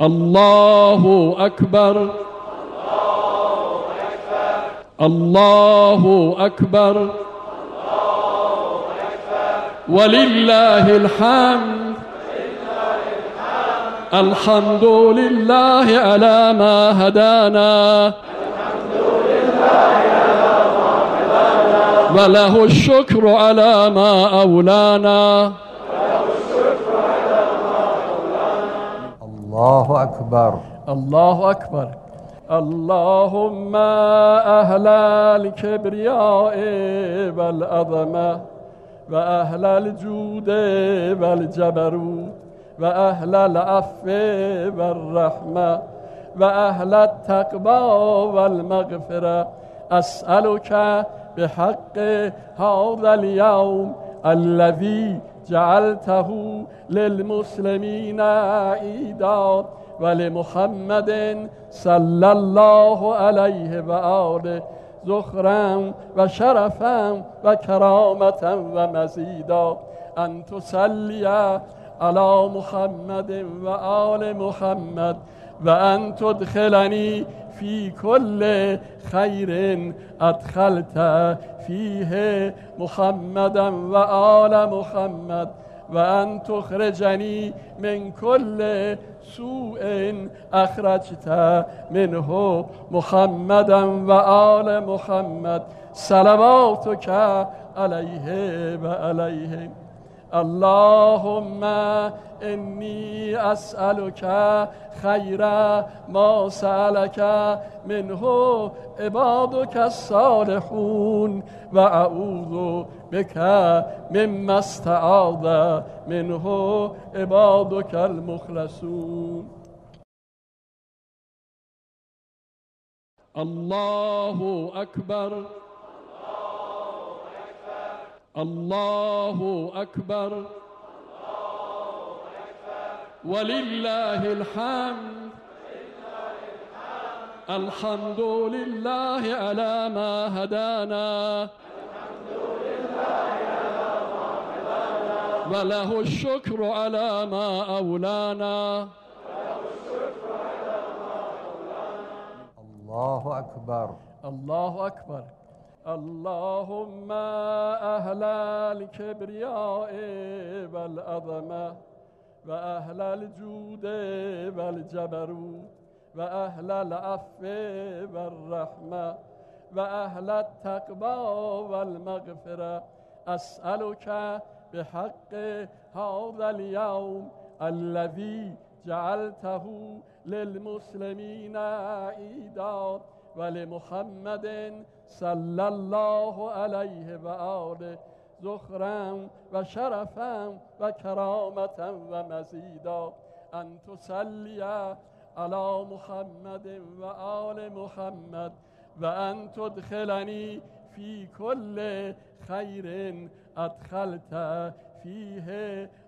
الله أكبر الله أكبر ولله الحمد الحمد لله على ما هدانا وله الشكر على ما أولانا. الله أكبر الله أكبر. اللهم أهل الكبرياء والعظمة وأهل الجود والجبروت وأهل العفو والرحمة وأهل التقوى والمغفرة، أسألك بحق هذا اليوم الذي جعلته للمسلمين عيدا ولمحمد صلى الله عليه وآله ذخرا وشرفا وكرامة ومزيدا، أن تصلي على محمد وآل محمد، وأن تدخلني في كل خير أدخلت فيه محمدا وآل محمد، وأن تخرجني من كل سوء أخرجت منه محمدا وآل محمد، صلواتك عليه وعليهم. اللهم إني أسألك خير ما سألك منه عبادك الصالحون، وأعوذ بك مما استعاذ منه عبادك المخلصون. الله أكبر الله أكبر ولله الحمد الحمد لله على ما هدانا وله الشكر على ما أولانا. الله أكبر الله أكبر. اللهم أهل الكبرياء والعظمة وأهل الجود والجبروت وأهل العفو والرحمة وأهل التقوى والمغفرة، أسألك بحق هذا اليوم الذي جعلته للمسلمين عيدا ولمحمد صلى الله عليه وآله ذخرا وشرفا وكرامة ومزيدا، أن تصلي على محمد وآل محمد، وأن تدخلني في كل خير أدخلت فيه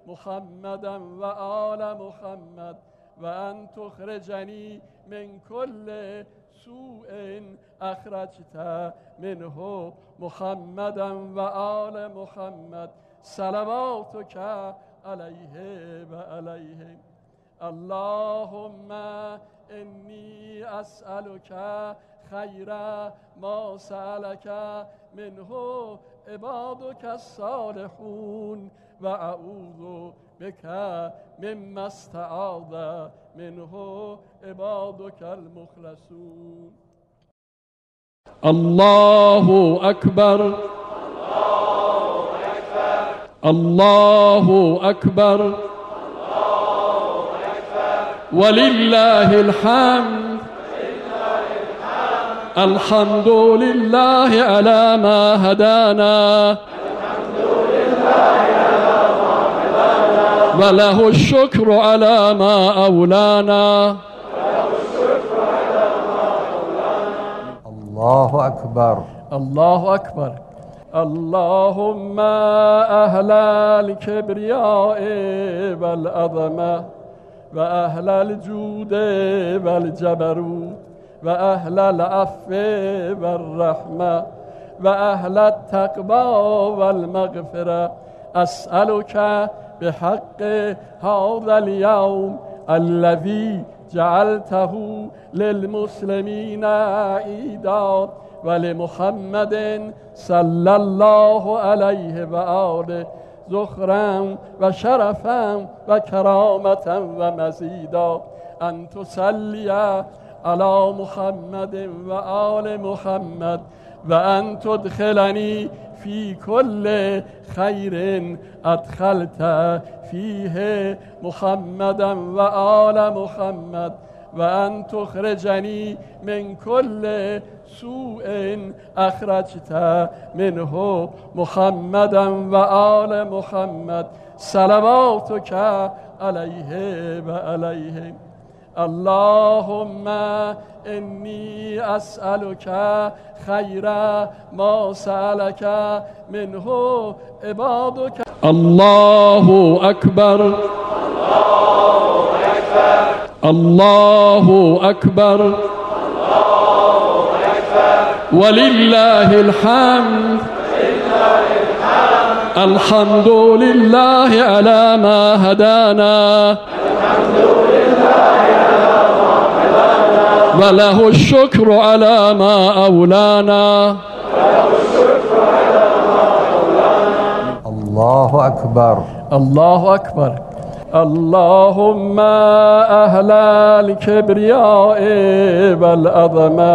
محمدا وآل محمد، وأن تخرجني من كل سوء أخرجت منه محمدا وآل محمد، صلواتك عليه وعليهم. اللهم إني أسألك خير ما سألك منه عبادك الصالحون، وأعوذ بك مما استعاذ منه عبادك المخلصون. الله أكبر الله أكبر ولله الحمد الحمد لله على ما هدانا وله الشكر على ما أولانا. الله أكبر الله أكبر. اللهم أهل الكبرياء والعظمة وأهل الجود والجبروت وأهل العفو والرحمة وأهل التقوى والمغفرة، أسألك بحق هذا اليوم الذي جعلته للمسلمين عيدا ولمحمد صلى الله عليه وآله ذخرا وشرفا وكرامة ومزيدا أن تصلي على محمد وآل محمد وأن تدخلني في كل خير أدخلت فيه محمدا وآل محمد وأن تخرجني من كل سوء أخرجت منه محمدا وآل محمد صلواتك عليه وعليهم. اللهم إني أسألك خير ما سألك منه عبادك. الله أكبر الله أكبر ولله الحمد. الحمد لله على ما هدانا وله الشكر على ما أولانا. الله أكبر الله أكبر. اللهم أهل الكبرياء والعظمة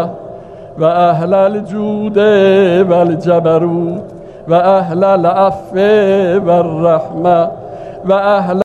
وأهل الجود والجبروت وأهل العفو والرحمة وأهل